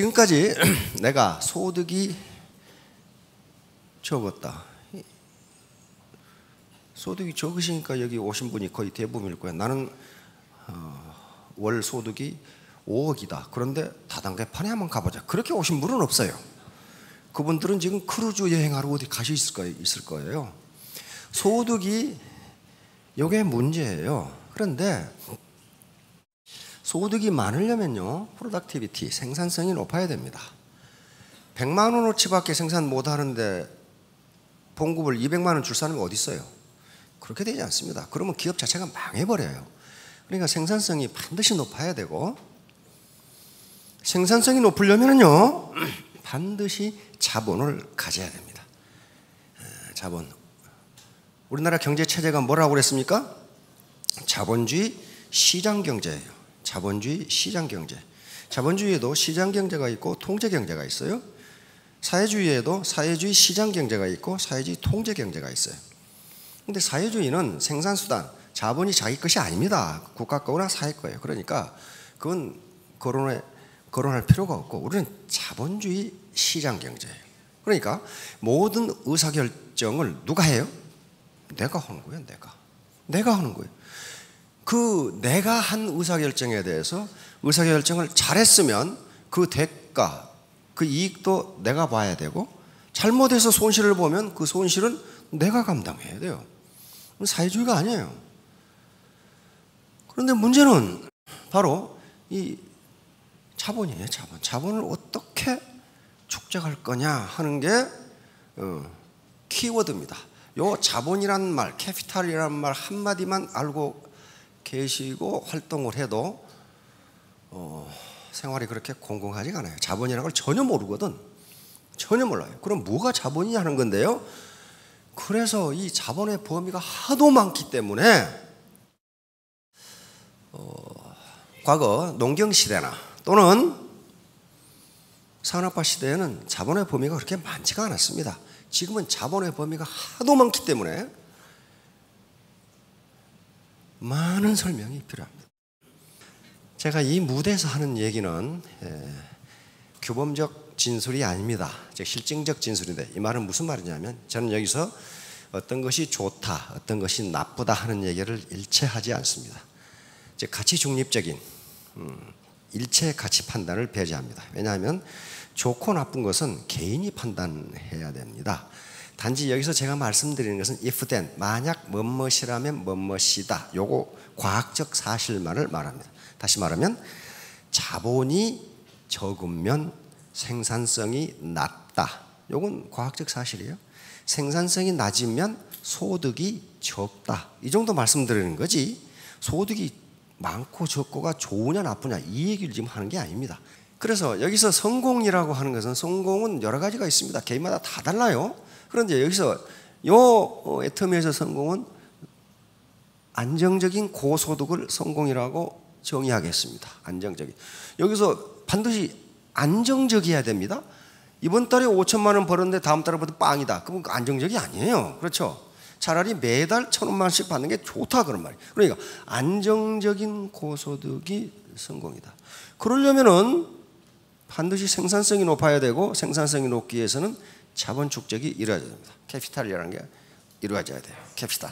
지금까지 내가 소득이 적었다. 소득이 적으시니까 여기 오신 분이 거의 대부분일 거예요. 나는 월 소득이 5억이다. 그런데 다단계판에 한번 가보자. 그렇게 오신 분은 없어요. 그분들은 지금 크루즈 여행하러 어디 가시 있을 거예요. 소득이 이게 문제예요. 그런데 소득이 많으려면요, 프로덕티비티, 생산성이 높아야 됩니다. 100만 원어치밖에 생산 못하는데 봉급을 200만 원 줄 사람이 어디 있어요? 그렇게 되지 않습니다. 그러면 기업 자체가 망해버려요. 그러니까 생산성이 반드시 높아야 되고, 생산성이 높으려면요 반드시 자본을 가져야 됩니다. 자본. 우리나라 경제 체제가 뭐라고 그랬습니까? 자본주의 시장 경제예요. 자본주의 시장 경제. 자본주의에도 시장 경제가 있고 통제 경제가 있어요. 사회주의에도 사회주의 시장 경제가 있고 사회주의 통제 경제가 있어요. 근데 사회주의는 생산수단, 자본이 자기 것이 아닙니다. 국가 거나 사회 거예요. 그러니까 그건 거론할 필요가 없고, 우리는 자본주의 시장 경제예요. 그러니까 모든 의사결정을 누가 해요? 내가 하는 거예요. 내가 하는 거예요. 그 내가 한 의사결정에 대해서 의사결정을 잘했으면 그 대가, 그 이익도 내가 봐야 되고, 잘못해서 손실을 보면 그 손실은 내가 감당해야 돼요. 사회주의가 아니에요. 그런데 문제는 바로 이 자본이에요. 자본을 어떻게 축적할 거냐 하는 게 키워드입니다. 요 자본이란 말, 캐피탈이란 말 한마디만 알고 계시고 활동을 해도 생활이 그렇게 공공하지가 않아요. 자본이라는 걸 전혀 모르거든. 전혀 몰라요. 그럼 뭐가 자본이냐 하는 건데요. 그래서 이 자본의 범위가 하도 많기 때문에 과거 농경시대나 또는 산업화 시대에는 자본의 범위가 그렇게 많지가 않았습니다. 지금은 자본의 범위가 하도 많기 때문에 많은 설명이 필요합니다. 제가 이 무대에서 하는 얘기는 규범적 진술이 아닙니다. 즉 실증적 진술인데, 이 말은 무슨 말이냐면, 저는 여기서 어떤 것이 좋다, 어떤 것이 나쁘다 하는 얘기를 일체 하지 않습니다. 즉 가치 중립적인 일체 가치 판단을 배제합니다. 왜냐하면 좋고 나쁜 것은 개인이 판단해야 됩니다. 단지 여기서 제가 말씀드리는 것은 if then, 만약 뭐뭇이라면 뭐뭇이다, 요거 과학적 사실만을 말합니다. 다시 말하면 자본이 적으면 생산성이 낮다, 요건 과학적 사실이에요. 생산성이 낮으면 소득이 적다, 이 정도 말씀드리는 거지, 소득이 많고 적고가 좋으냐 나쁘냐 이 얘기를 지금 하는 게 아닙니다. 그래서 여기서 성공이라고 하는 것은, 성공은 여러 가지가 있습니다. 개인마다 다 달라요. 그런데 여기서 요 애터미에서 성공은 안정적인 고소득을 성공이라고 정의하겠습니다. 안정적인. 여기서 반드시 안정적이어야 됩니다. 이번 달에 5천만 원 벌었는데 다음 달부터 빵이다. 그럼 안정적이 아니에요. 그렇죠? 차라리 매달 1,000원씩 받는 게 좋다 그런 말이에요. 그러니까 안정적인 고소득이 성공이다. 그러려면은 반드시 생산성이 높아야 되고, 생산성이 높기 위해서는 자본 축적이 이루어져야 됩니다. 캐피탈이라는 게 이루어져야 돼요. 캐피탈.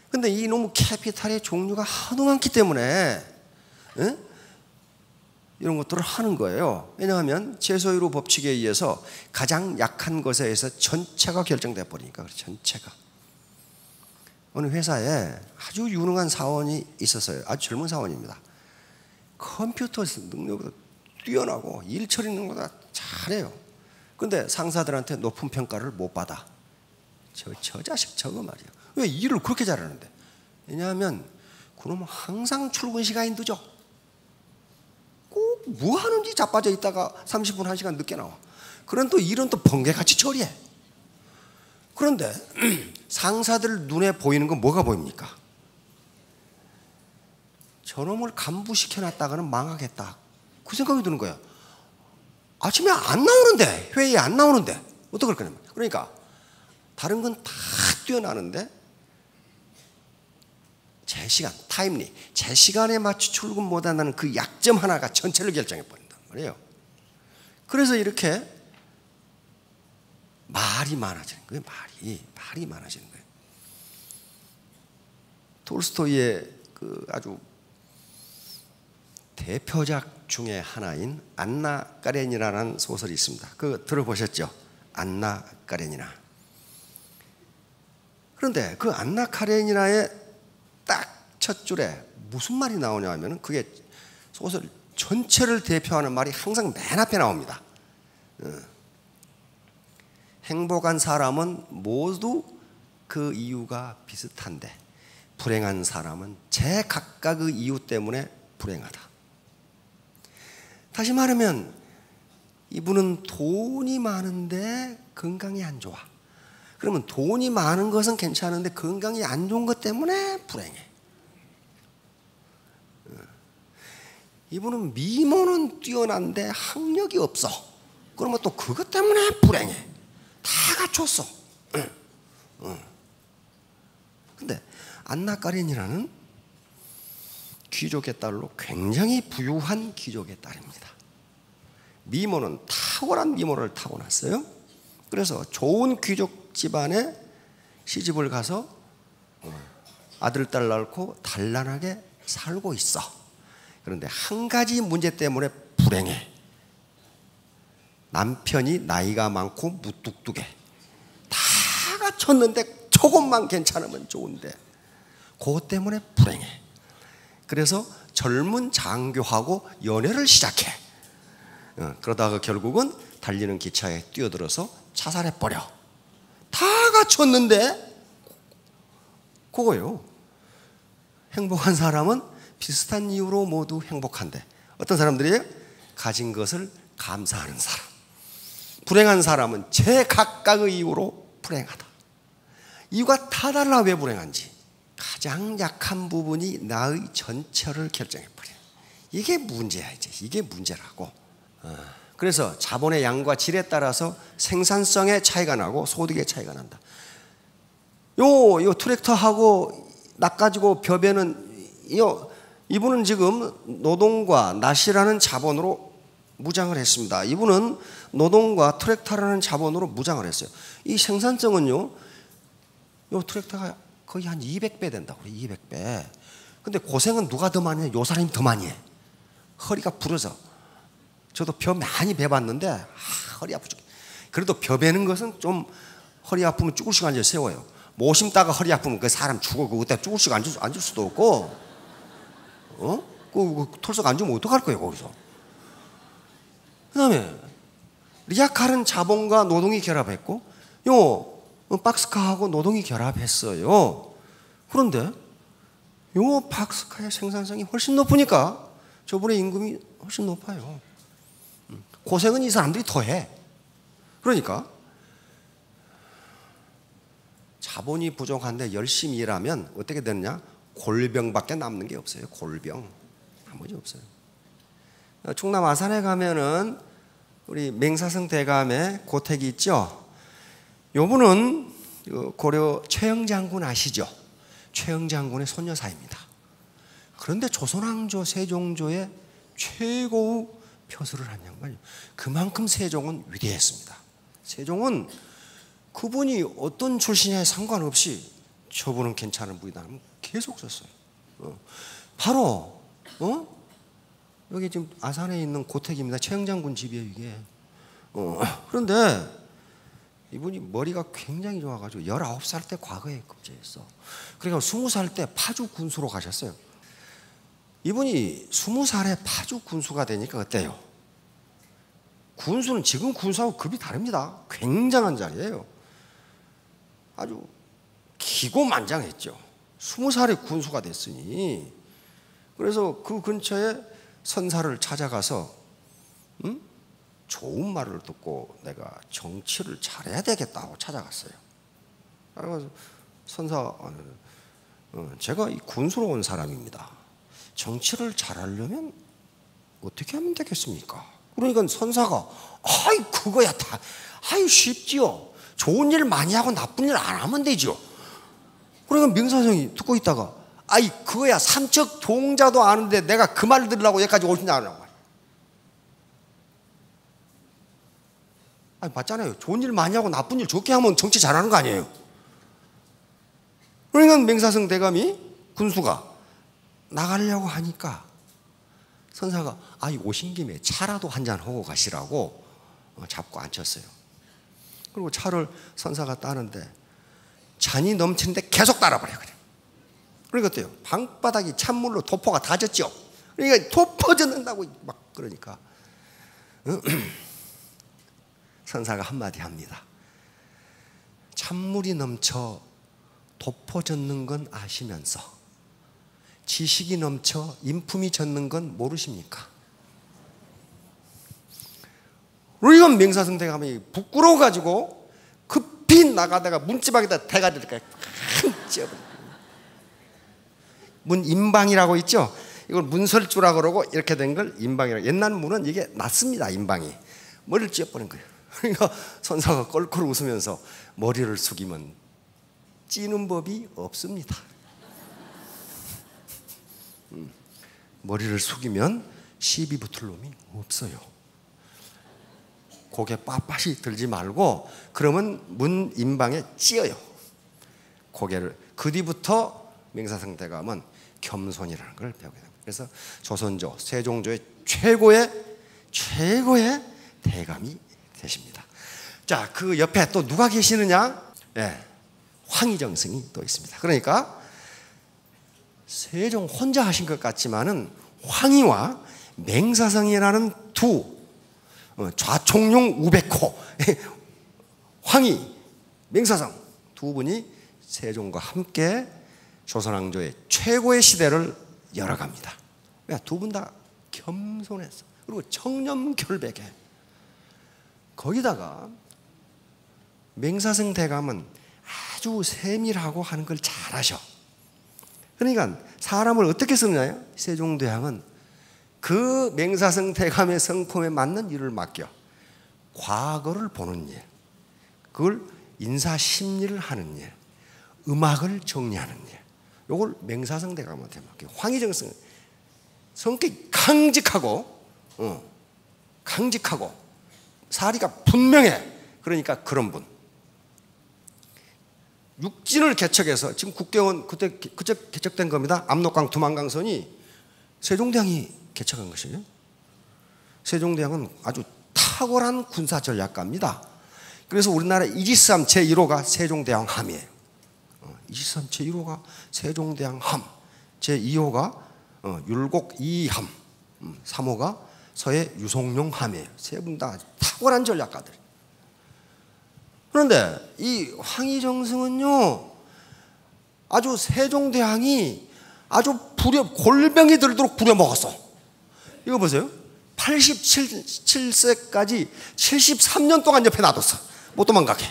근데 이 너무 캐피탈의 종류가 하도 많기 때문에 이런 것들을 하는 거예요. 왜냐하면 제소유로 법칙에 의해서 가장 약한 것에 의해서 전체가 결정돼 버리니까. 전체가. 어느 회사에 아주 유능한 사원이 있었어요. 아주 젊은 사원입니다. 컴퓨터 능력도 뛰어나고 일 처리 능력도 잘해요. 근데 상사들한테 높은 평가를 못 받아. 저 자식 저거 말이야. 왜 일을 그렇게 잘하는데? 왜냐하면 그놈은 항상 출근 시간이 늦어. 꼭 뭐 하는지 자빠져 있다가 30분 1시간 늦게 나와. 그런 또 일은 또 번개같이 처리해. 그런데 상사들 눈에 보이는 건 뭐가 보입니까? 저놈을 간부시켜놨다가는 망하겠다, 그 생각이 드는 거예요. 아침에 안 나오는데, 회의에 안 나오는데 어떡할 거냐. 그러니까 다른 건 다 뛰어나는데 제 시간, 타임리, 제 시간에 맞춰 출근 못한다는 그 약점 하나가 전체를 결정해 버린단 말이에요. 그래서 이렇게 말이 많아지는 거예요. 말이 많아지는 거예요. 톨스토이의 그 아주 대표작 중에 하나인 안나 까레니나라는 소설이 있습니다. 그거 들어보셨죠? 안나 까레니나. 그런데 그 안나 카레니나의 딱 첫 줄에 무슨 말이 나오냐 하면 그게 소설 전체를 대표하는 말이 항상 맨 앞에 나옵니다. 행복한 사람은 모두 그 이유가 비슷한데 불행한 사람은 제 각각의 이유 때문에 불행하다. 다시 말하면 이분은 돈이 많은데 건강이 안 좋아. 그러면 돈이 많은 것은 괜찮은데 건강이 안 좋은 것 때문에 불행해. 이분은 미모는 뛰어난데 학력이 없어. 그러면 또 그것 때문에 불행해. 다 갖췄어. 근데 안나 까렌이라는 귀족의 딸로 굉장히 부유한 귀족의 딸입니다. 미모는 탁월한 미모를 타고났어요. 그래서 좋은 귀족 집안에 시집을 가서 아들, 딸 낳고 단란하게 살고 있어. 그런데 한 가지 문제 때문에 불행해. 남편이 나이가 많고 무뚝뚝해. 다 갖췄는데 조금만 괜찮으면 좋은데 그것 때문에 불행해. 그래서 젊은 장교하고 연애를 시작해. 그러다가 결국은 달리는 기차에 뛰어들어서 자살해버려. 다 갖췄는데 그거요. 행복한 사람은 비슷한 이유로 모두 행복한데 어떤 사람들이에요? 가진 것을 감사하는 사람. 불행한 사람은 제 각각의 이유로 불행하다. 이유가 다 달라. 왜 불행한지. 가장 약한 부분이 나의 전체를 결정해버려요. 이게 문제야. 이제 이게 문제라고. 그래서 자본의 양과 질에 따라서 생산성의 차이가 나고 소득의 차이가 난다. 요 트랙터하고 낚아지고 벼베는 이분은 지금 노동과 낫이라는 자본으로 무장을 했습니다. 이분은 노동과 트랙터라는 자본으로 무장을 했어요. 이 생산성은요, 요 트랙터가 거의 한 200배 된다고 그래요. 200배. 근데 고생은 누가 더 많이 해? 요 사람이 더 많이 해. 허리가 부러져. 저도 벼 많이 베봤는데 허리 아프죠. 그래도 벼 베는 것은 좀 허리 아프면 쭈글씩 앉아 세워요. 못 심다가 허리 아프면 그 사람 죽어. 그때 쭈글씩 앉을 수도 없고. 그 털썩 앉으면 어떡할 거예요, 거기서. 그 다음에, 리아칼은 자본과 노동이 결합했고, 박스카하고 노동이 결합했어요. 그런데, 박스카의 생산성이 훨씬 높으니까, 저분의 임금이 훨씬 높아요. 고생은 이 사람들이 더 해. 그러니까, 자본이 부족한데 열심히 일하면 어떻게 되느냐? 골병밖에 남는 게 없어요. 골병. 아무것도 없어요. 충남 아산에 가면은 우리 맹사성 대감의 고택이 있죠. 요분은 고려 최영 장군 아시죠? 최영 장군의 손여사입니다. 그런데 조선왕조 세종조의 최고의 표수를 한 양반이에요. 그만큼 세종은 위대했습니다. 세종은 그분이 어떤 출신에 상관없이 저분은 괜찮은 분이다 하면 계속 썼어요. 바로 여기 지금 아산에 있는 고택입니다. 최영 장군 집이에요, 이게. 그런데 이분이 머리가 굉장히 좋아가지고 19살 때 과거에 급제했어. 그러니까 20살 때 파주 군수로 가셨어요. 이분이 20살에 파주 군수가 되니까 어때요? 군수는 지금 군수하고 급이 다릅니다. 굉장한 자리예요. 아주 기고만장했죠. 20살에 군수가 됐으니. 그래서 그 근처에 선사를 찾아가서 좋은 말을 듣고 내가 정치를 잘해야 되겠다고 찾아갔어요. 그래서 선사, 제가 이 군수로 온 사람입니다. 정치를 잘하려면 어떻게 하면 되겠습니까? 그러니까 선사가 그거야 다 쉽지요. 좋은 일 많이 하고 나쁜 일 안 하면 되죠. 그러니까 명사성이 듣고 있다가 그거야 삼척 동자도 아는데 내가 그 말을 들으려고 여기까지 오시냐고. 아니, 맞잖아요. 좋은 일 많이 하고 나쁜 일 좋게 하면 정치 잘하는 거 아니에요. 그러니까 맹사성 대감이 군수가 나가려고 하니까 선사가 오신 김에 차라도 한잔 하고 가시라고 잡고 앉혔어요. 그리고 차를 선사가 따는데 잔이 넘치는데 계속 따라버려요. 그러니까 어때요? 방바닥이 찬물로 도포가 다 젖죠. 그러니까 도포 젖는다고 막 그러니까 선사가 한마디 합니다. 찬물이 넘쳐 도포 젖는 건 아시면서 지식이 넘쳐 인품이 젖는 건 모르십니까? 이건 맹사성 대감이 부끄러워가지고 급히 나가다가 문지방에다 대가리를 찌어버려. 문 인방이라고 있죠? 이걸 문설주라고 그러고 이렇게 된 걸 인방이라고. 옛날 문은 이게 낮습니다. 인방이. 머리를 찌어버린 거예요. 그러니까 선사가 껄껄 웃으면서 머리를 숙이면 찌는 법이 없습니다. 머리를 숙이면 시비 붙을 놈이 없어요. 고개 빳빳이 들지 말고 그러면 문 인방에 찌어요. 고개를. 그 뒤부터 맹사성 대감은 겸손이라는 걸 배우게 됩니다. 그래서 조선조, 세종조의 최고의 대감이 되십니다. 자, 그 옆에 또 누가 계시느냐? 황희정승이 또 있습니다. 그러니까 세종 혼자 하신 것 같지만은 황희와 맹사성이라는 두 좌총룡 우백호 황희, 맹사성 두 분이 세종과 함께 조선왕조의 최고의 시대를 열어갑니다. 두 분 다 겸손해서 그리고 청렴결백해. 거기다가 맹사성 대감은 아주 세밀하고 하는 걸 잘하셔. 그러니까 사람을 어떻게 쓰느냐요? 세종대왕은 그 맹사성 대감의 성품에 맞는 일을 맡겨. 과거를 보는 일, 그걸 인사심리를 하는 일, 음악을 정리하는 일, 이걸 맹사성 대감한테 맡겨. 황희정승 성격이 강직하고 사리가 분명해. 그러니까 그런 분. 육진을 개척해서 지금 국경은 그때 개척된 겁니다. 압록강 두만강선이 세종대왕이 개척한 것이에요. 세종대왕은 아주 탁월한 군사 전략가입니다. 그래서 우리나라 이지삼 제1호가 세종대왕함이에요. 이지삼 제1호가 세종대왕함, 제2호가 율곡 이함, 3호가 서해 유송룡함이에요. 세 분 다 탁월한 전략가들. 그런데 이 황희정승은요, 아주 세종대왕이 아주 골병이 들도록 부려먹었어. 이거 보세요. 87세까지 73년 동안 옆에 놔뒀어. 못 도망가게.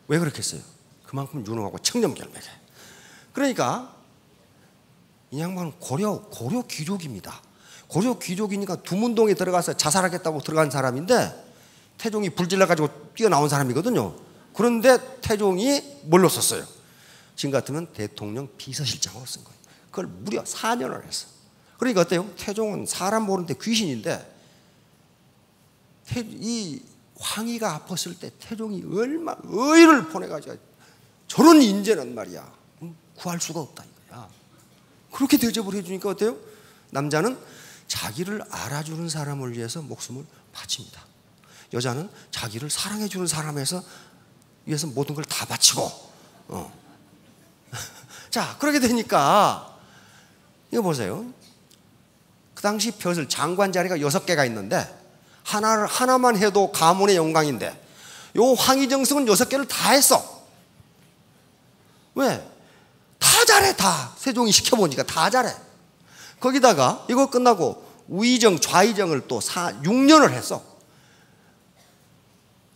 왜 그렇게 했어요? 그만큼 유능하고 청렴결백해. 그러니까 이 양반은 고려 귀족입니다. 고려 귀족이니까 두문동에 들어가서 자살하겠다고 들어간 사람인데 태종이 불질러가지고 뛰어나온 사람이거든요. 그런데 태종이 뭘로 썼어요? 지금 같으면 대통령 비서실장으로 쓴 거예요. 그걸 무려 4년을 했어. 그러니까 어때요? 태종은 사람 보는데 귀신인데 이 황희가 아팠을 때 태종이 얼마 의를 보내가지고 저런 인재는 말이야 구할 수가 없다 이거야. 그렇게 대접을 해주니까 어때요? 남자는 자기를 알아주는 사람을 위해서 목숨을 바칩니다. 여자는 자기를 사랑해주는 사람에서 위해서 모든 걸 다 바치고 자, 그렇게 되니까 이거 보세요. 그 당시 벼슬 장관 자리가 6개가 있는데 하나만 해도 가문의 영광인데 요 황희정승은 6개를 다 했어. 왜? 다 잘해. 다 세종이 시켜보니까 다 잘해. 거기다가 이거 끝나고 우의정 좌의정을 또 6년을 했어.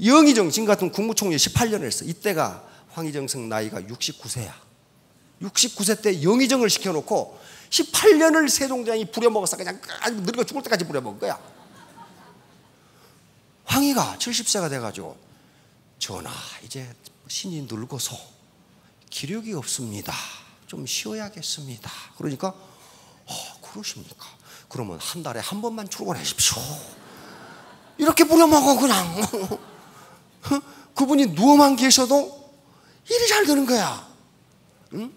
영의정 지금 같은 국무총리 18년을 했어. 이때가 황희정승 나이가 69세야 69세 때 영의정을 시켜놓고 18년을 세종대왕이 부려먹었어. 그냥 늙어 죽을 때까지 부려먹은 거야. 황희가 70세가 돼가지고 전하 이제 신이 늙어서 기력이 없습니다. 좀 쉬어야겠습니다. 그러니까 그러십니까? 그러면 한 달에 한 번만 출근하십시오. 이렇게 부려먹어 그냥. 그분이 누워만 계셔도 일이 잘 되는 거야. 응?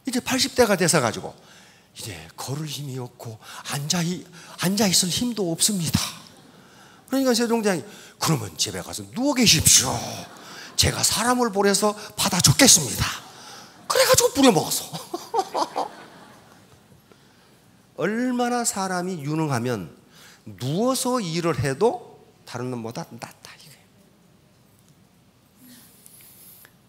이제 80대가 돼서가지고 이제 걸을 힘이 없고 앉아있을 힘도 없습니다. 그러니까 세종대왕이 그러면 집에 가서 누워 계십시오. 제가 사람을 보내서 받아 적겠습니다. 그래가지고 부려먹었어. 얼마나 사람이 유능하면 누워서 일을 해도 다른 놈보다 낫다 이거예요.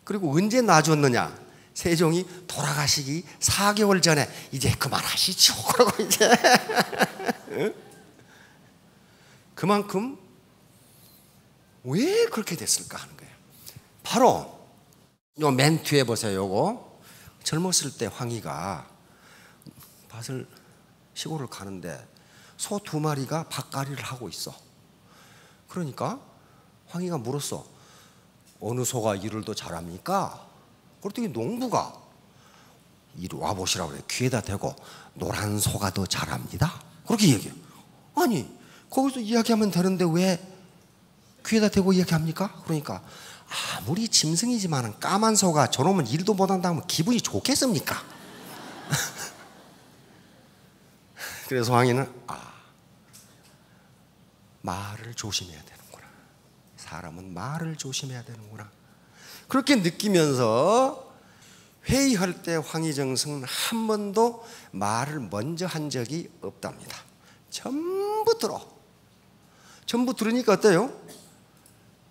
그리고 언제 놔줬느냐? 세종이 돌아가시기 4개월 전에 이제 그만하시죠. 그러고 이제 그만큼 왜 그렇게 됐을까 하는 거예요. 바로 요 맨 뒤에 보세요. 요거 젊었을 때 황희가 밭을 시골을 가는데 소 2마리가 밭갈이를 하고 있어. 그러니까 황희가 물었어. 어느 소가 일을 더 잘합니까? 그랬더니 농부가 이리 와보시라고 그래. 귀에다 대고 노란 소가 더 잘합니다. 그렇게 얘기해요. 아니 거기서 이야기하면 되는데 왜 귀에다 대고 이야기합니까? 그러니까 아무리 짐승이지만 까만 소가 저놈은 일도 못한다면 기분이 좋겠습니까? 그래서 황희는 말을 조심해야 되는구나. 사람은 말을 조심해야 되는구나. 그렇게 느끼면서 회의할 때 황희정승은 한 번도 말을 먼저 한 적이 없답니다. 전부 들으니까 어때요?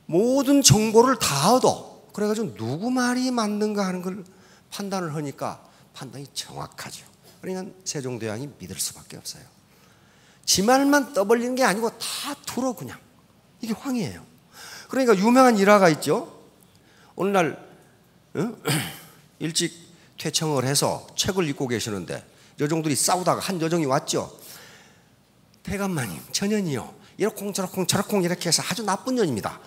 모든 정보를 다 얻어. 그래가지고 누구 말이 맞는가 하는 걸 판단을 하니까 판단이 정확하죠. 그러니까 세종대왕이 믿을 수밖에 없어요. 지 말만 떠벌리는 게 아니고 다 들어 그냥. 이게 황이에요. 그러니까 유명한 일화가 있죠. 오늘날 일찍 퇴청을 해서 책을 읽고 계시는데 여종들이 싸우다가 한 여종이 왔죠. 대감마님 전현이요 이러쿵 저러쿵 이렇게 해서 아주 나쁜 년입니다.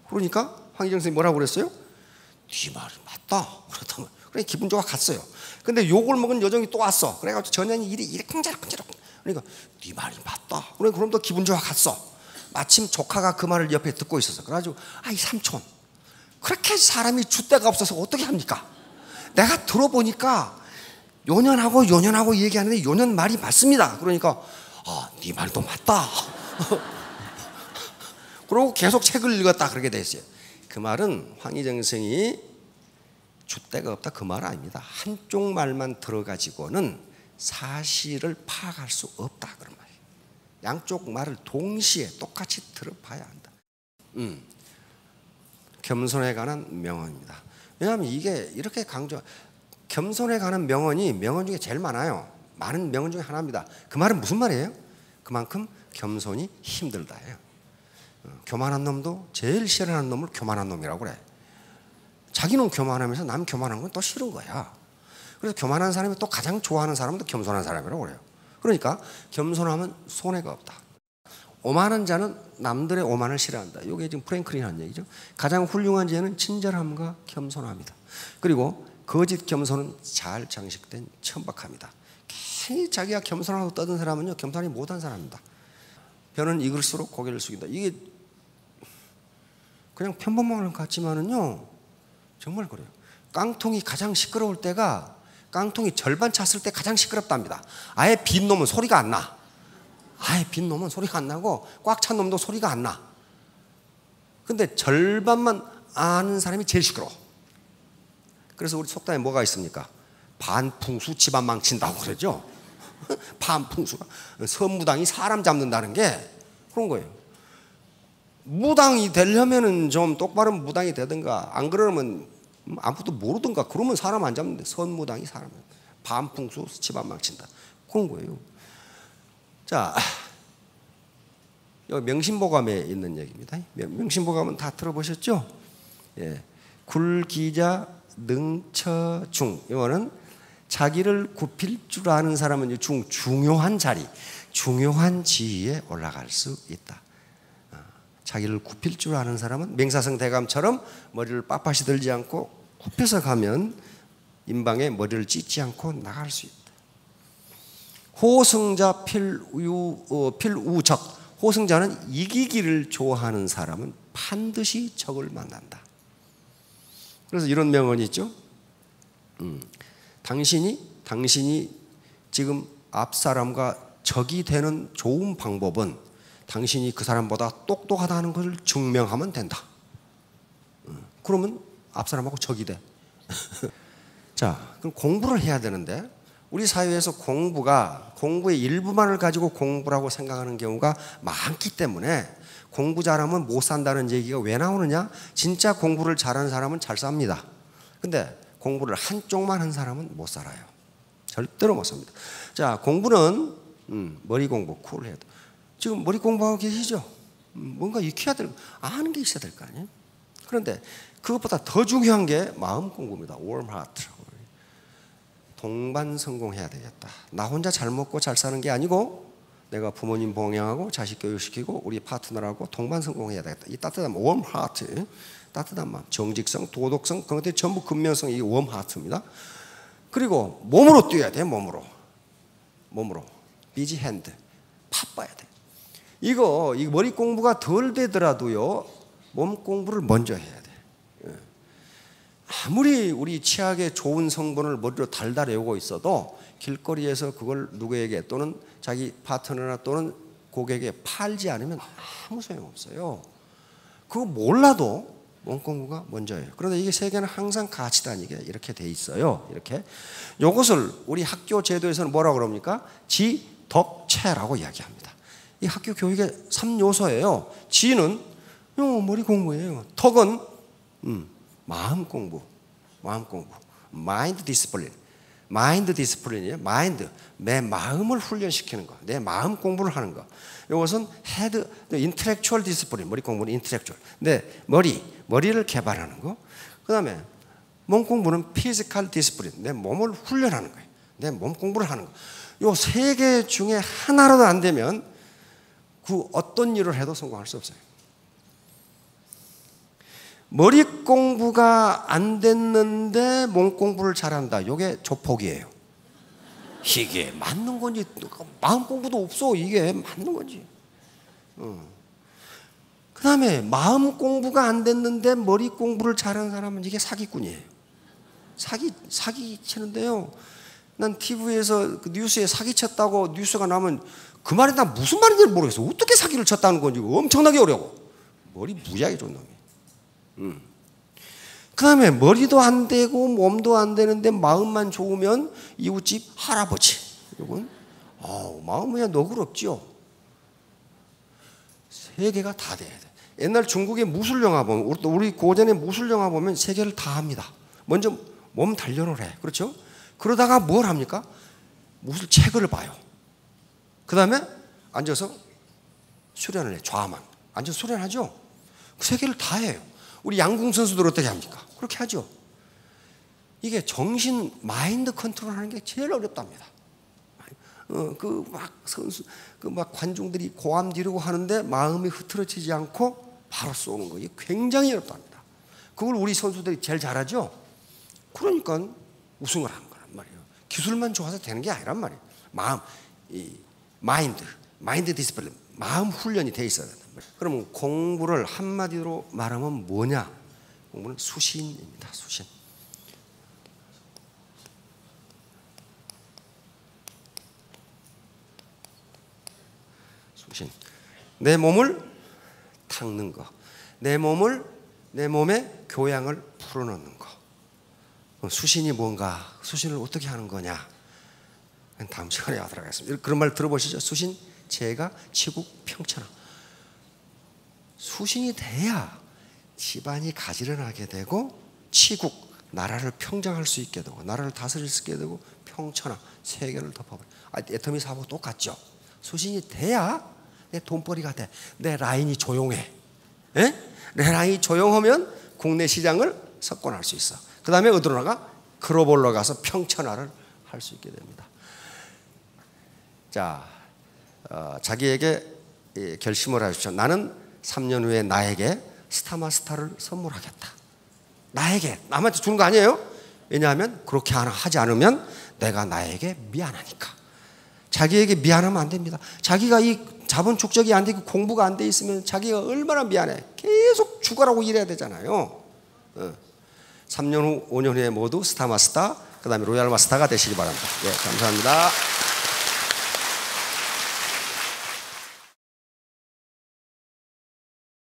그러니까 황희정선생이 뭐라고 그랬어요? 네 말이 맞다. 그렇다면 그래 기분 좋아 갔어요. 근데 욕을 먹은 여종이 또 왔어. 그래가지고 전현이 이러쿵 저러쿵 그러니까 네 말이 맞다. 그래 그럼 더 기분 좋아 갔어. 마침 조카가 그 말을 옆에 듣고 있었어. 그래가지고 이 삼촌 그렇게 사람이 줏대가 없어서 어떻게 합니까? 내가 들어보니까 요년하고 얘기하는데 요년 말이 맞습니다. 그러니까 네 말도 맞다. 그러고 계속 책을 읽었다 그렇게 됐어요. 그 말은 황희정생이 줏대가 없다 그 말 아닙니다. 한쪽 말만 들어가지고는 사실을 파악할 수 없다 그런 말이에요. 양쪽 말을 동시에 똑같이 들어봐야 한다. 겸손에 관한 명언입니다. 왜냐하면 이게 이렇게 겸손에 관한 명언이 명언 중에 제일 많아요. 많은 명언 중에 하나입니다. 그 말은 무슨 말이에요? 그만큼 겸손이 힘들다예요. 교만한 놈도 제일 싫어하는 놈을 교만한 놈이라고 그래. 자기는 교만하면서 남 교만한 건 또 싫은 거야. 그래서 교만한 사람이 또 가장 좋아하는 사람은 또 겸손한 사람이라고 그래요. 그러니까 겸손하면 손해가 없다. 오만한 자는 남들의 오만을 싫어한다. 이게 지금 프랭클린이 한 얘기죠. 가장 훌륭한 죄는 친절함과 겸손함이다. 그리고 거짓 겸손은 잘 장식된 천박함이다. 괜히 자기가 겸손하고 떠든 사람은요 겸손이 못한 사람입니다. 벼는 익을수록 고개를 숙인다. 이게 그냥 평범한 것 같지만은요 정말 그래요. 깡통이 가장 시끄러울 때가 깡통이 절반 찼을 때 가장 시끄럽답니다. 아예 빈 놈은 소리가 안 나. 아예 빈 놈은 소리가 안 나고 꽉 찬 놈도 소리가 안 나. 근데 절반만 아는 사람이 제일 시끄러워. 그래서 우리 속담에 뭐가 있습니까? 반풍수 집안 망친다고 그러죠. 반풍수가 선무당이 사람 잡는다는 게 그런 거예요. 무당이 되려면은 좀 똑바로 무당이 되든가 안 그러면 아무것도 모르든가 그러면 사람 안 잡는데 선무당이 사람 반풍수 집안 망친다 그런 거예요. 자, 여기 명심보감에 있는 얘기입니다. 명심보감은 다 들어보셨죠? 예. 굴기자 능처중 이거는 자기를 굽힐 줄 아는 사람은 중요한 자리, 중요한 지위에 올라갈 수 있다. 자기를 굽힐 줄 아는 사람은 맹사성 대감처럼 머리를 빳빳이 들지 않고 굽혀서 가면 임방에 머리를 찢지 않고 나갈 수 있다. 호승자 필우적 호승자는 이기기를 좋아하는 사람은 반드시 적을 만난다. 그래서 이런 명언이 있죠. 당신이 지금 앞 사람과 적이 되는 좋은 방법은 당신이 그 사람보다 똑똑하다는 것을 증명하면 된다. 그러면 앞 사람하고 적이 돼. 자, 그럼 공부를 해야 되는데 우리 사회에서 공부의 일부만을 가지고 공부라고 생각하는 경우가 많기 때문에 공부 잘하면 못 산다는 얘기가 왜 나오느냐? 진짜 공부를 잘하는 사람은 잘 삽니다. 근데 공부를 한쪽만 한 사람은 못 살아요. 절대로 못 삽니다. 자, 공부는 머리 공부 쿨 해야 돼. 지금 머리 공부하고 계시죠? 뭔가 익혀야 될, 아는 게 있어야 될 거 아니에요? 그런데 그것보다 더 중요한 게 마음 공부입니다. warm heart. 동반 성공해야 되겠다. 나 혼자 잘 먹고 잘 사는 게 아니고 내가 부모님 봉양하고 자식 교육시키고 우리 파트너라고 동반 성공해야 되겠다. 이 따뜻한 warm heart, 따뜻한 마음, 정직성, 도덕성, 그런 것들이 전부 근면성, 이게 warm heart입니다. 그리고 몸으로 뛰어야 돼. 몸으로 busy hand, 바빠야 돼. 이거 머리 공부가 덜 되더라도요, 몸 공부를 먼저 해야 돼. 아무리 우리 치약에 좋은 성분을 머리로 달달 외우고 있어도 길거리에서 그걸 누구에게 또는 자기 파트너나 또는 고객에게 팔지 않으면 아무 소용없어요. 그거 몰라도 몸 공부가 먼저예요. 그런데 이게 세계는 항상 같이 다니게 이렇게 돼 있어요. 이렇게. 이것을 우리 학교 제도에서는 뭐라고 그럽니까? 지덕체라고 이야기합니다. 이 학교 교육의 3요소예요. 지는 머리 공부예요. 덕은 마음 공부. 마인드 디스플린이에요. 마인드, 내 마음을 훈련시키는 거, 내 마음 공부를 하는 거. 이것은 헤드, 인텔렉추얼 디스플린, 머리 공부는 인텔렉추얼. 내 머리를 개발하는 거. 그다음에 몸 공부는 피지컬 디스플린, 내 몸을 훈련하는 거예요. 내 몸 공부를 하는 거. 이 세 개 중에 하나라도 안 되면 그 어떤 일을 해도 성공할 수 없어요. 머리 공부가 안 됐는데 몸 공부를 잘한다. 이게 조폭이에요. 이게 맞는 건지, 마음 공부도 없어. 이게 맞는 건지. 그 다음에 마음 공부가 안 됐는데 머리 공부를 잘하는 사람은 이게 사기꾼이에요. 사기 치는데요. 난 TV에서 그 뉴스에 사기 쳤다고 뉴스가 나면 그 말이 나 무슨 말인지 모르겠어. 어떻게 사기를 쳤다는 건지 엄청나게 어려워. 머리 무지하게 좋은 놈이. 그 다음에 머리도 안 되고 몸도 안 되는데 마음만 좋으면 이웃집 할아버지. 이건 마음이 그냥 너그럽죠. 세 개가 다 돼야 돼. 옛날 중국의 무술 영화 보면, 우리 고전의 무술 영화 보면 세 개를 다 합니다. 먼저 몸 단련을 해. 그렇죠? 그러다가 뭘 합니까? 무술 책을 봐요. 그 다음에 앉아서 수련을 해. 좌만 앉아서 수련하죠. 그 세 개를 다 해요. 우리 양궁 선수들 어떻게 합니까? 그렇게 하죠. 이게 정신, 마인드 컨트롤하는 게 제일 어렵답니다. 막 관중들이 고함 지르고 하는데 마음이 흐트러지지 않고 바로 쏘는 거, 이게 굉장히 어렵답니다. 그걸 우리 선수들이 제일 잘하죠. 그러니까 우승을 하는 거란 말이에요. 기술만 좋아서 되는 게 아니란 말이에요. 마인드 디스플린, 마음 훈련이 돼 있어야 된다. 그러면 공부를 한마디로 말하면 뭐냐? 공부는 수신입니다. 수신. 내 몸을 닦는 거, 내 몸의 교양을 풀어놓는 거. 수신이 뭔가, 수신을 어떻게 하는 거냐? 다음 시간에 하도록 하겠습니다. 그런 말 들어보시죠. 수신, 제가 치국 평천하. 수신이 돼야 집안이 가지런하게 되고 치국, 나라를 평정할 수 있게 되고 나라를 다스릴 수 있게 되고 평천하, 세계를 덮어버려. 애터미 사고 똑같죠. 수신이 돼야 내 돈벌이가 돼. 내 라인이 조용해. 내 라인이 조용하면 국내 시장을 석권할 수 있어. 그 다음에 어디로 나가? 글로벌로 가서 평천하를 할 수 있게 됩니다. 자, 자기에게 결심을 하십시오. 나는 3년 후에 나에게 스타마스타를 선물하겠다. 나에게, 남한테 주는 거 아니에요? 왜냐하면 그렇게 하지 않으면 내가 나에게 미안하니까. 자기에게 미안하면 안 됩니다. 자기가 이 자본 축적이 안 되고 공부가 안 돼 있으면 자기가 얼마나 미안해. 계속 죽어라고 일해야 되잖아요. 3년 후, 5년 후에 모두 스타마스터, 그 다음에 로얄마스터가 되시기 바랍니다. 예, 감사합니다.